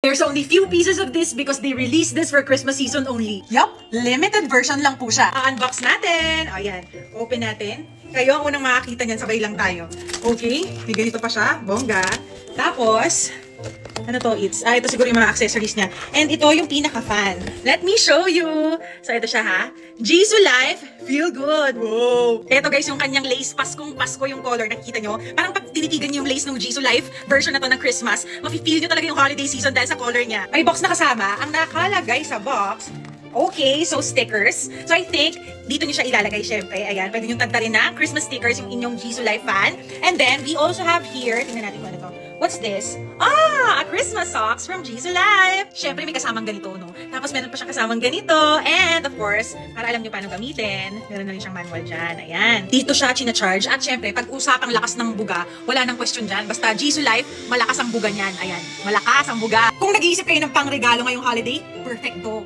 There's only few pieces of this because they released this for Christmas season only. Yup, limited version lang po siya. I-unbox natin. Ayan, open natin. Kayo ang unang makakita niyan, sabay lang tayo. Okay, may ganito pa siya, bongga. Tapos, ano to? Ito siguro yung mga accessories niya. And ito yung pinaka-fan. Let me show you. So, ito siya ha. Jisoo Life, feel good. Wow. Ito guys, yung kanyang lace. Paskong Pasko yung color. Nakikita nyo? Parang pag tinitigan nyo yung lace ng Jisoo Life version na to ng Christmas, mafe-feel nyo talaga yung holiday season dahil sa color niya. May box na kasama. Ang nakalagay sa box, okay, so stickers. So I think, dito nyo siya ilalagay syempre. Ayan, pwede nyo tagta rin na Christmas stickers yung inyong Jisoo Life fan. And then, we also have here, tingnan natin kung ano to. What's this? Ah, a Christmas socks from Jisoo Life. Syempre, may kasamang ganito, no? Tapos, meron pa siyang kasamang ganito. And, of course, para alam nyo paano gamitin, meron na rin siyang manual dyan. Ayan. Dito siya china-charge. At syempre, pag usapang lakas ng buga, wala nang question dyan. Basta Jisoo Life, malakas ang buga niyan. Ayan, malakas ang buga. Kung nag-iisip kayo ng pangregalo ngayong holiday, perfecto.